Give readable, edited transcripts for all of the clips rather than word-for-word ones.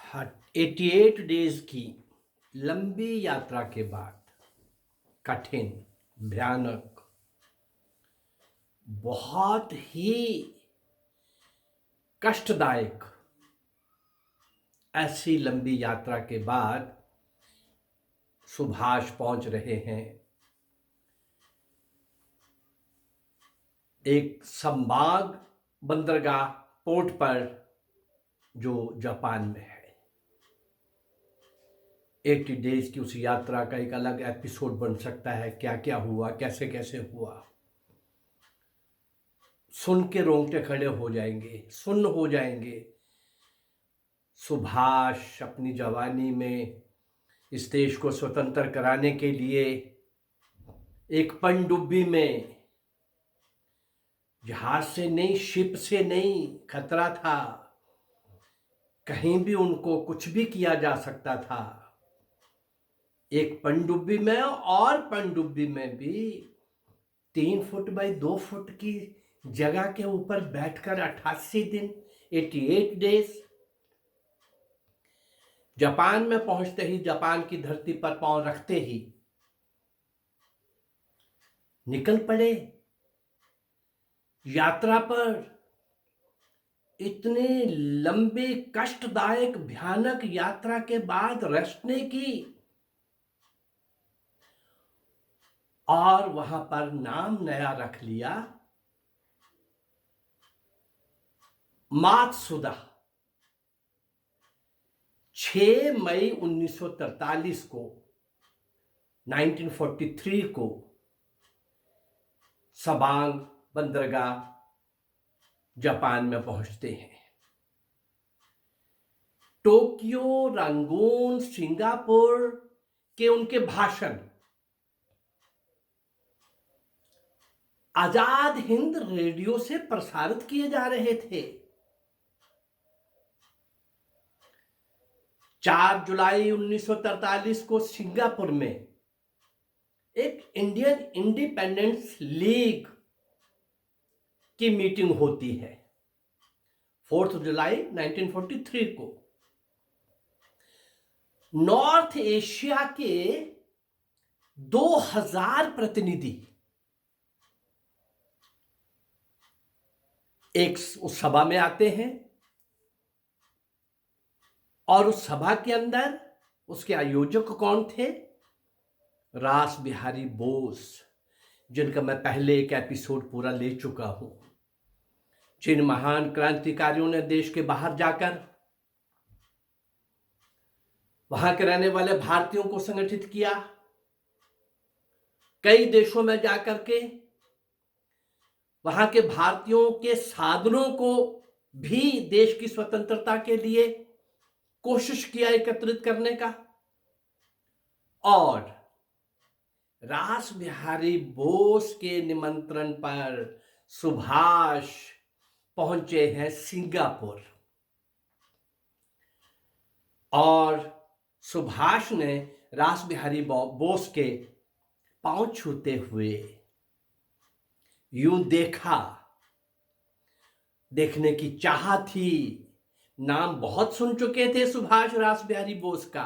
88 days की लंबी यात्रा के बाद कठिन, भयानक, बहुत ही कष्टदायक ऐसी लंबी यात्रा के बाद सुभाष पहुंच रहे हैं एक संबाग बंदरगाह पोर्ट पर जो जापान में है। 80 डेज की उस यात्रा का एक अलग एपिसोड बन सकता है। क्या क्या हुआ, कैसे कैसे हुआ, सुन के रोंगटे खड़े हो जाएंगे, सुन्न हो जाएंगे। सुभाष अपनी जवानी में इस देश को स्वतंत्र कराने के लिए एक पनडुब्बी में, जहाज से नहीं, शिप से नहीं, खतरा था, कहीं भी उनको कुछ भी किया जा सकता था। एक पनडुब्बी में, और पनडुब्बी में भी 3 फुट बाई 2 फुट की जगह के ऊपर बैठकर 88 दिन, 88 डेज। जापान में पहुंचते ही, जापान की धरती पर पांव रखते ही निकल पड़े यात्रा पर। इतने लंबे, कष्टदायक, भयानक यात्रा के बाद रेस्टने की, और वहां पर नाम नया रख लिया, मात्सुदा। 6 मई 1943 को, 1943 को सबांग बंदरगाह जापान में पहुंचते हैं। टोक्यो, रंगून, सिंगापुर के उनके भाषण आजाद हिंद रेडियो से प्रसारित किए जा रहे थे। 4 जुलाई 1943 को सिंगापुर में एक इंडियन इंडिपेंडेंस लीग की मीटिंग होती है। 4 जुलाई 1943 को नॉर्थ एशिया के 2000 प्रतिनिधि एक उस सभा में आते हैं, और उस सभा के अंदर उसके आयोजक कौन थे? रास बिहारी बोस, जिनका मैं पहले एक एपिसोड पूरा ले चुका हूं। जिन महान क्रांतिकारियों ने देश के बाहर जाकर वहां के रहने वाले भारतीयों को संगठित किया, कई देशों में जाकर के वहां के भारतीयों के साधनों को भी देश की स्वतंत्रता के लिए कोशिश किया एकत्रित करने का। और रास बिहारी बोस के निमंत्रण पर सुभाष पहुंचे हैं सिंगापुर, और सुभाष ने रास बिहारी बोस के पांव छूते हुए यूं देखा, देखने की चाह थी। नाम बहुत सुन चुके थे सुभाष रास बिहारी बोस का।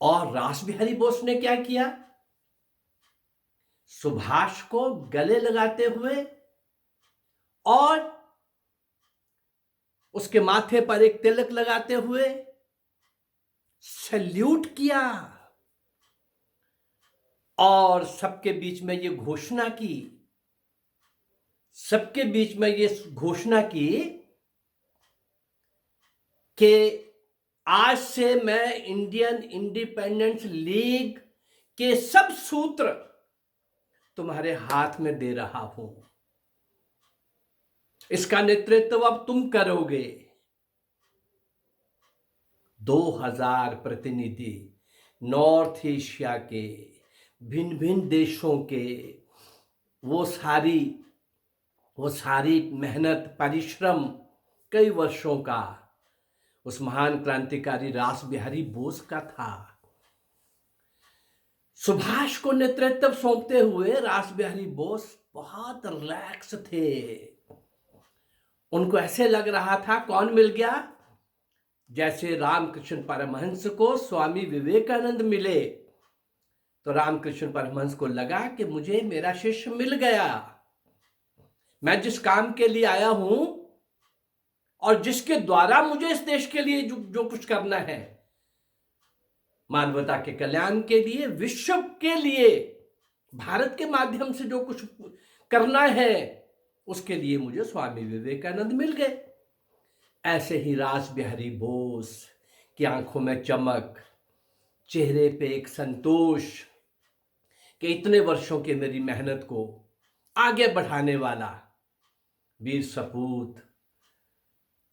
और रास बिहारी बोस ने क्या किया? सुभाष को गले लगाते हुए और उसके माथे पर एक तिलक लगाते हुए सैल्यूट किया, और सबके बीच में ये घोषणा की, सबके बीच में ये घोषणा की कि आज से मैं इंडियन इंडिपेंडेंस लीग के सब सूत्र तुम्हारे हाथ में दे रहा हूं। इसका नेतृत्व अब तुम करोगे। 2000 प्रतिनिधि नॉर्थ एशिया के भिन्न भिन्न देशों के, वो सारी मेहनत, परिश्रम, कई वर्षों का उस महान क्रांतिकारी रास बिहारी बोस का था। सुभाष को नेतृत्व सौंपते हुए रास बिहारी बोस बहुत रिलैक्स थे। उनको ऐसे लग रहा था कौन मिल गया? जैसे रामकृष्ण परमहंस को स्वामी विवेकानंद मिले तो रामकृष्ण परमहंस को लगा कि मुझे मेरा शिष्य मिल गया। मैं जिस काम के लिए आया हूं और जिसके द्वारा मुझे इस देश के लिए जो कुछ करना है, मानवता के कल्याण के लिए, विश्व के लिए, भारत के माध्यम से जो कुछ करना है, उसके लिए मुझे स्वामी विवेकानंद मिल गए। ऐसे ही रास बिहारी बोस की आंखों में चमक, चेहरे पे एक संतोष कि इतने वर्षों की मेरी मेहनत को आगे बढ़ाने वाला वीर सपूत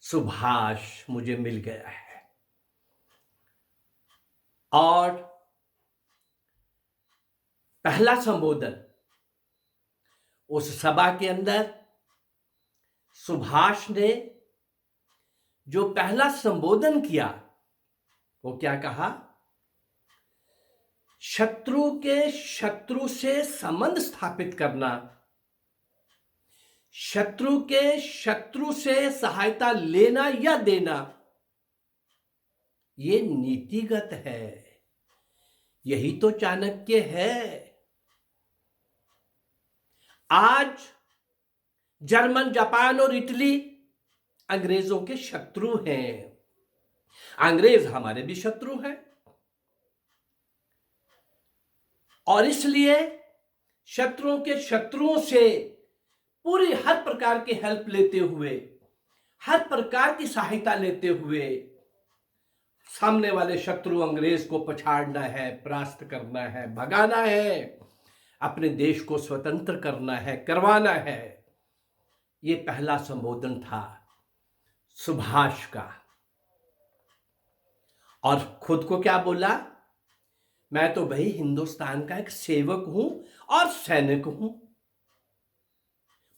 सुभाष मुझे मिल गया है। और पहला संबोधन उस सभा के अंदर सुभाष ने जो पहला संबोधन किया वो क्या कहा? शत्रु के शत्रु से संबंध स्थापित करना, शत्रु के शत्रु से सहायता लेना या देना, ये नीतिगत है। यही तो चाणक्य है। आज जर्मन, जापान और इटली अंग्रेजों के शत्रु हैं। अंग्रेज हमारे भी शत्रु हैं और इसलिए शत्रुओं के शत्रुओं से पूरी हर प्रकार की हेल्प लेते हुए, हर प्रकार की सहायता लेते हुए सामने वाले शत्रु अंग्रेज को पछाड़ना है, परास्त करना है, भगाना है, अपने देश को स्वतंत्र करना है, करवाना है। ये पहला संबोधन था सुभाष का। और खुद को क्या बोला? मैं तो भाई हिंदुस्तान का एक सेवक हूं और सैनिक हूं।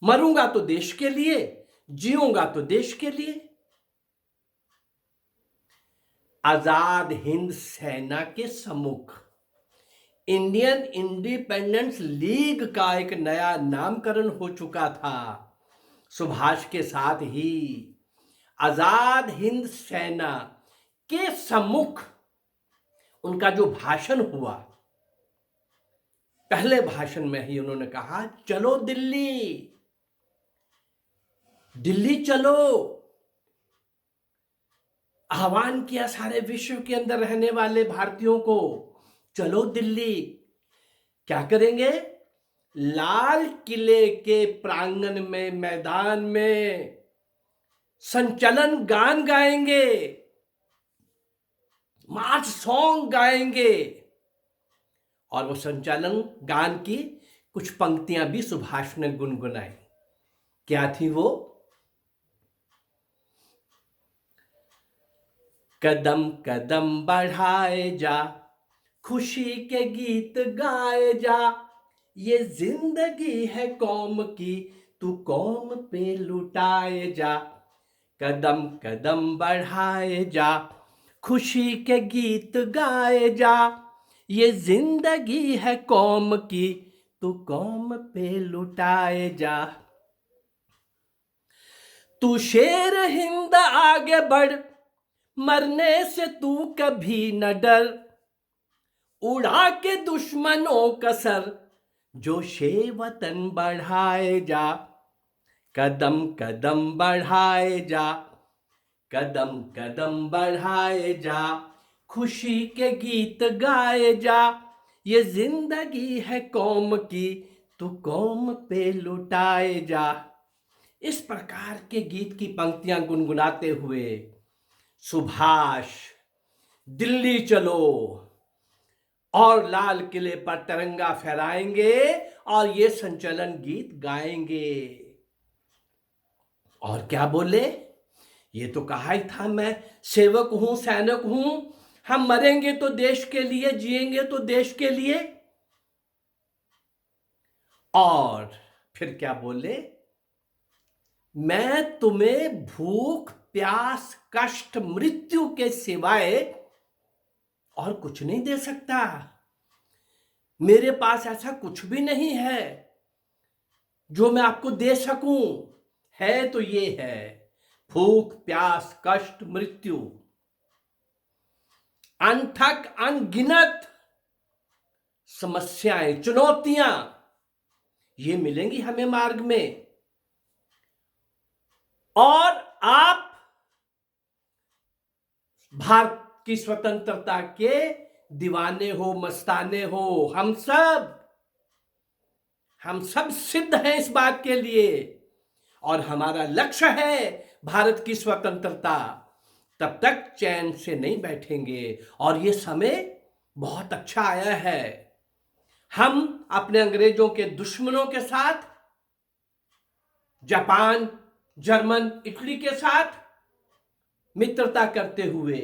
मरूंगा तो देश के लिए, जीऊंगा तो देश के लिए। आजाद हिंद सेना के सम्मुख इंडियन इंडिपेंडेंस लीग का एक नया नामकरण हो चुका था। सुभाष के साथ ही आजाद हिंद सेना के सम्मुख उनका जो भाषण हुआ, पहले भाषण में ही उन्होंने कहा चलो दिल्ली, दिल्ली चलो। आह्वान किया सारे विश्व के अंदर रहने वाले भारतीयों को, चलो दिल्ली। क्या करेंगे? लाल किले के प्रांगण में, मैदान में संचलन गान गाएंगे, मार्च सॉन्ग गाएंगे। और वो संचालन गान की कुछ पंक्तियां भी सुभाष ने गुनगुनाई। क्या थी वो? कदम कदम बढ़ाए जा, खुशी के गीत गाए जा, ये जिंदगी है कौम की, तू कौम पे लुटाए जा। कदम कदम बढ़ाए जा, खुशी के गीत गाए जा, ये जिंदगी है कौम की, तू कौम पे लुटाए जा। तू शेर हिंद आगे बढ़, मरने से तू कभी न डर, उड़ा के दुश्मनों का सर, जोशे वतन बढ़ाए जा। कदम कदम बढ़ाए जा, कदम कदम बढ़ाए जा, खुशी के गीत गाए जा, ये जिंदगी है कौम की, तू कौम पे लुटाए जा। इस प्रकार के गीत की पंक्तियां गुनगुनाते हुए सुभाष दिल्ली चलो और लाल किले पर तिरंगा फहराएंगे और ये संचलन गीत गाएंगे। और क्या बोले? ये तो कहा ही था मैं सेवक हूं, सैनिक हूं, हम मरेंगे तो देश के लिए, जिएंगे तो देश के लिए। और फिर क्या बोले? मैं तुम्हें भूख, प्यास, कष्ट, मृत्यु के सिवाय और कुछ नहीं दे सकता। मेरे पास ऐसा कुछ भी नहीं है जो मैं आपको दे सकूं। है तो ये है, भूख, प्यास, कष्ट, मृत्यु। अनथक अनगिनत समस्याएं, चुनौतियां ये मिलेंगी हमें मार्ग में। और आप भारत की स्वतंत्रता के दीवाने हो, मस्ताने हो। हम सब सिद्ध हैं इस बात के लिए, और हमारा लक्ष्य है भारत की स्वतंत्रता। तब तक चैन से नहीं बैठेंगे, और ये समय बहुत अच्छा आया है। हम अपने अंग्रेजों के दुश्मनों के साथ, जापान, जर्मन, इटली के साथ मित्रता करते हुए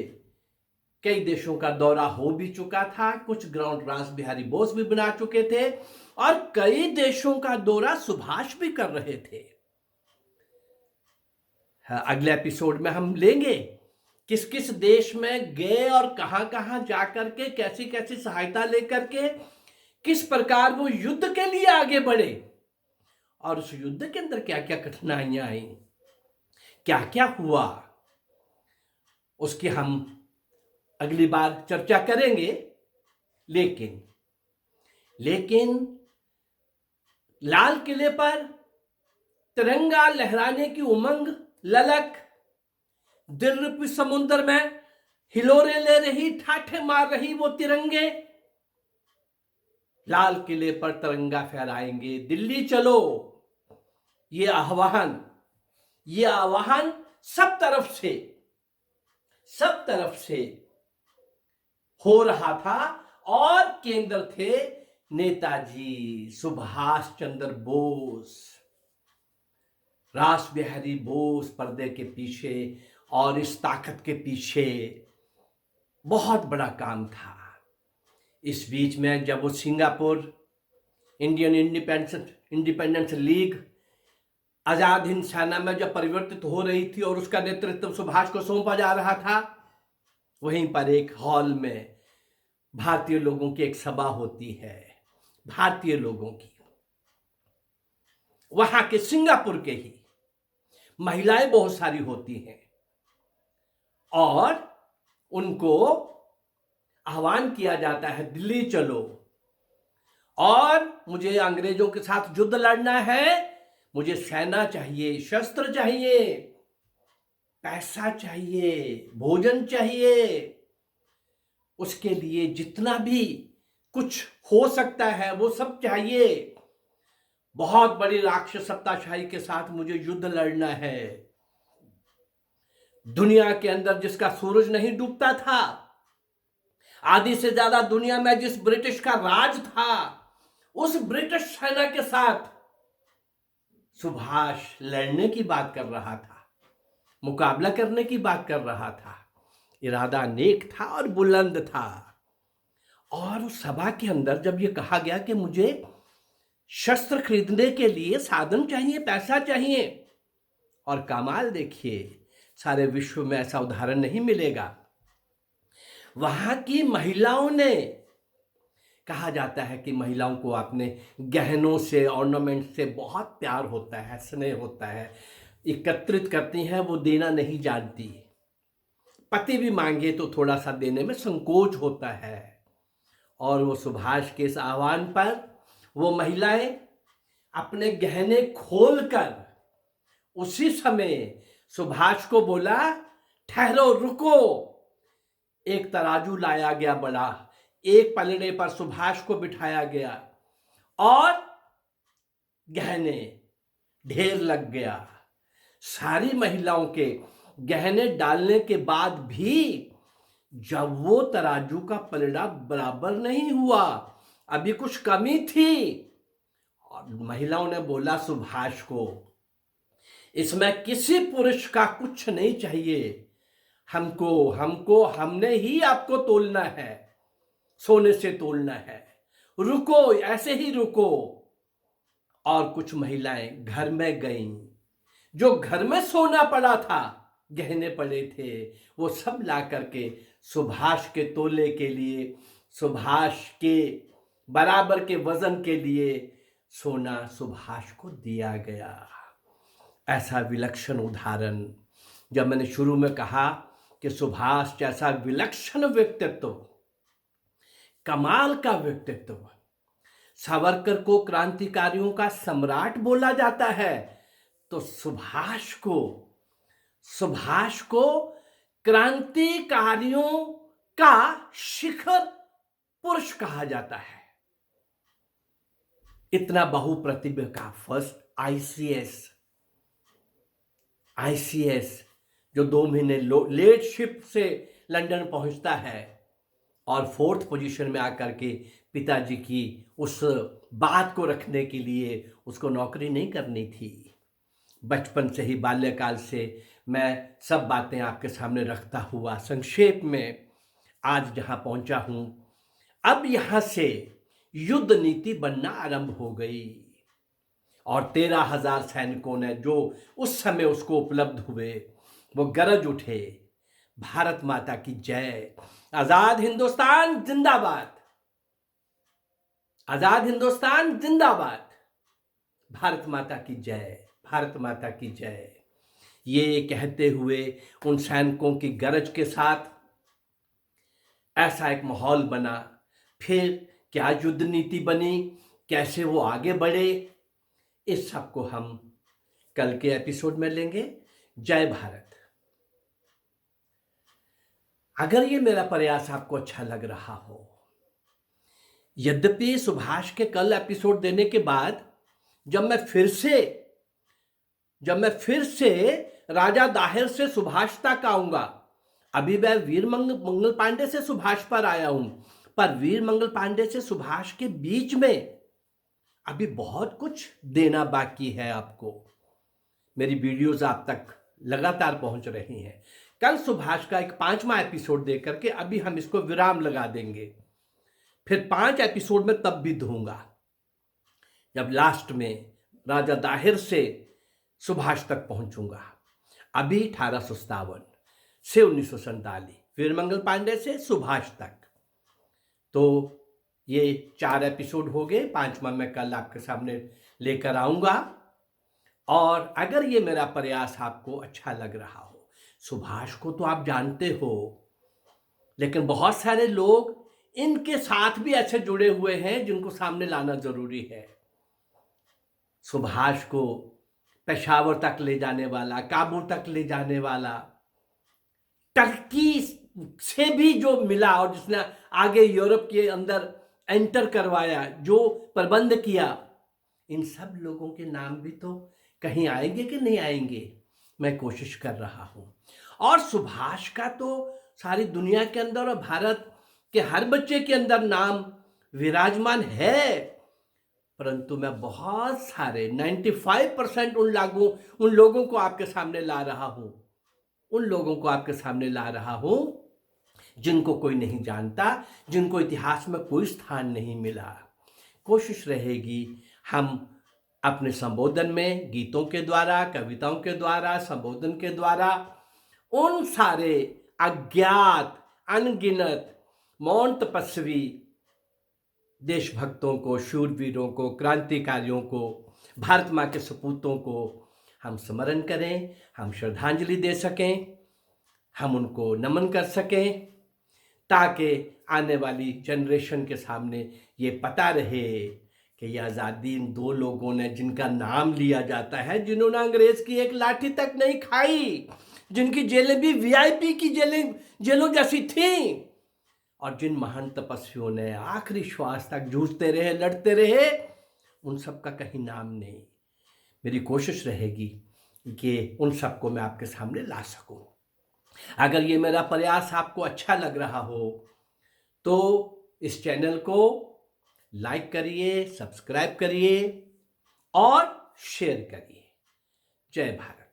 कई देशों का दौरा हो भी चुका था। कुछ ग्राउंड रास बिहारी बोस भी बना चुके थे, और कई देशों का दौरा सुभाष भी कर रहे थे। अगले एपिसोड में हम लेंगे किस किस देश में गए और कहां कहां जाकर के कैसी कैसी सहायता लेकर के किस प्रकार वो युद्ध के लिए आगे बढ़े, और उस युद्ध के अंदर क्या क्या कठिनाइयां आई, क्या क्या हुआ, उसकी हम अगली बार चर्चा करेंगे। लेकिन लाल किले पर तिरंगा लहराने की उमंग, ललक दिल रूपी समुद्र में हिलोरे ले रही, ठाठे मार रही वो तिरंगे। लाल किले पर तिरंगा फहराएंगे, दिल्ली चलो, ये आह्वान सब तरफ से हो रहा था। और केंद्र थे नेताजी सुभाष चंद्र बोस, रास बिहारी बोस पर्दे के पीछे, और इस ताकत के पीछे बहुत बड़ा काम था। इस बीच में जब वो Singapore Indian independence league Azad Hind सेना में जब परिवर्तित हो रही थी और उसका नेतृत्व सुभाष को सौंपा जा रहा था, वहीं पर एक हॉल में भारतीय लोगों की एक सभा होती है, भारतीय लोगों की, वहां के सिंगापुर के ही महिलाएं बहुत सारी होती हैं, और उनको आह्वान किया जाता है दिल्ली चलो, और मुझे अंग्रेजों के साथ युद्ध लड़ना है, मुझे सेना चाहिए, शस्त्र चाहिए, पैसा चाहिए, भोजन चाहिए, उसके लिए जितना भी कुछ हो सकता है वो सब चाहिए। बहुत बड़ी राक्षस सत्ताशाही के साथ मुझे युद्ध लड़ना है। दुनिया के अंदर जिसका सूरज नहीं डूबता था, आधी से ज्यादा दुनिया में जिस ब्रिटिश का राज था, उस ब्रिटिश सेना के साथ सुभाष लड़ने की बात कर रहा था, मुकाबला करने की बात कर रहा था। इरादा नेक था और बुलंद था। और उस सभा के अंदर जब ये कहा गया कि मुझे शस्त्र खरीदने के लिए साधन चाहिए, पैसा चाहिए, और कमाल देखिए, सारे विश्व में ऐसा उदाहरण नहीं मिलेगा। वहां की महिलाओं ने, कहा जाता है कि महिलाओं को अपने गहनों से, ऑर्नामेंट से बहुत प्यार होता है, स्नेह होता है, एकत्रित करती हैं, वो देना नहीं जानती। पति भी मांगे तो थोड़ा सा देने में संकोच होता है। और वो सुभाष के इस आह्वान पर वो महिलाएं अपने गहने खोलकर उसी समय सुभाष को बोला, ठहरो, रुको। एक तराजू लाया गया बड़ा, एक पलड़े पर सुभाष को बिठाया गया, और गहने ढेर लग गया। सारी महिलाओं के गहने डालने के बाद भी जब वो तराजू का पलड़ा बराबर नहीं हुआ, अभी कुछ कमी थी, और महिलाओं ने बोला सुभाष को, इसमें किसी पुरुष का कुछ नहीं चाहिए, हमने ही आपको तोलना है, सोने से तोलना है, रुको, ऐसे ही रुको। और कुछ महिलाएं घर में गईं, जो घर में सोना पड़ा था, गहने पड़े थे, वो सब ला करके सुभाष के तोले के लिए, सुभाष के बराबर के वजन के लिए सोना सुभाष को दिया गया। ऐसा विलक्षण उदाहरण, जब मैंने शुरू में कहा कि सुभाष जैसा विलक्षण व्यक्तित्व, कमाल का व्यक्तित्व, सावरकर को क्रांतिकारियों का सम्राट बोला जाता है, तो सुभाष को क्रांतिकारियों का शिखर पुरुष कहा जाता है। इतना बहुप्रतिभा का फर्स्ट आईसीएस जो 2 महीने लेट शिप से लंदन पहुंचता है और 4th पोजीशन में आकर के पिताजी की उस बात को रखने के लिए उसको नौकरी नहीं करनी थी। बचपन से ही, बाल्यकाल से मैं सब बातें आपके सामने रखता हुआ संक्षेप में आज जहां पहुंचा हूं, अब यहां से युद्ध नीति बनना आरंभ हो गई और 13,000 सैनिकों ने जो उस समय उसको उपलब्ध हुए, वो गरज उठे, भारत माता की जय, आजाद हिंदुस्तान जिंदाबाद, आजाद हिंदुस्तान जिंदाबाद, भारत माता की जय, भारत माता की जय। ये कहते हुए उन सैनिकों की गरज के साथ ऐसा एक माहौल बना। फिर क्या युद्ध नीति बनी, कैसे वो आगे बढ़े, इस सब को हम कल के एपिसोड में लेंगे। जय भारत। अगर ये मेरा प्रयास आपको अच्छा लग रहा हो, यद्यपि सुभाष के कल एपिसोड देने के बाद जब मैं फिर से राजा दाहिर से सुभाष तक आऊंगा, अभी मैं वीर मंगल पांडे से सुभाष पर आया हूं, पर वीर मंगल पांडे से सुभाष के बीच में अभी बहुत कुछ देना बाकी है आपको। मेरी वीडियोस आप तक लगातार पहुंच रही हैं। कल सुभाष का एक 5वां एपिसोड देकर के अभी हम इसको विराम लगा देंगे, फिर 5 एपिसोड में तब भी दूंगा जब लास्ट में राजा दाहिर से सुभाष तक पहुंचूंगा। अभी 1857 से 1947 वीर मंगल पांडे से सुभाष तक, तो ये 4 एपिसोड हो गए। 5वां मैं कल आपके सामने लेकर आऊंगा। और अगर ये मेरा प्रयास आपको अच्छा लग रहा हो, सुभाष को तो आप जानते हो, लेकिन बहुत सारे लोग इनके साथ भी ऐसे जुड़े हुए हैं जिनको सामने लाना जरूरी है। सुभाष को पेशावर तक ले जाने वाला, काबुल तक ले जाने वाला, टर्की से भी जो मिला और जिसने आगे यूरोप के अंदर एंटर करवाया, जो प्रबंध किया, इन सब लोगों के नाम भी तो कहीं आएंगे कि नहीं आएंगे, मैं कोशिश कर रहा हूं। और सुभाष का तो सारी दुनिया के अंदर और भारत के हर बच्चे के अंदर नाम विराजमान है, परंतु मैं बहुत सारे 95% उन लोगों को आपके सामने ला रहा हूं, जिनको कोई नहीं जानता, जिनको इतिहास में कोई स्थान नहीं मिला। कोशिश रहेगी हम अपने संबोधन में, गीतों के द्वारा, कविताओं के द्वारा, संबोधन के द्वारा उन सारे अज्ञात, अनगिनत, मौन तपस्वी देशभक्तों को, शूरवीरों को, क्रांतिकारियों को, भारत माँ के सपूतों को हम स्मरण करें, हम श्रद्धांजलि दे सकें, हम उनको नमन कर सकें, ताकि आने वाली जनरेशन के सामने ये पता रहे कि ये आज़ादी इन 2 लोगों ने, जिनका नाम लिया जाता है, जिन्होंने अंग्रेज की एक लाठी तक नहीं खाई, जिनकी जेलें भी वीआईपी की जेलों जैसी थीं, और जिन महान तपस्वियों ने आखिरी श्वास तक जूझते रहे, लड़ते रहे, उन सब का कहीं नाम नहीं। मेरी कोशिश रहेगी कि उन सबको मैं आपके सामने ला सकूं। अगर ये मेरा प्रयास आपको अच्छा लग रहा हो तो इस चैनल को लाइक करिए, सब्सक्राइब करिए और शेयर करिए। जय भारत।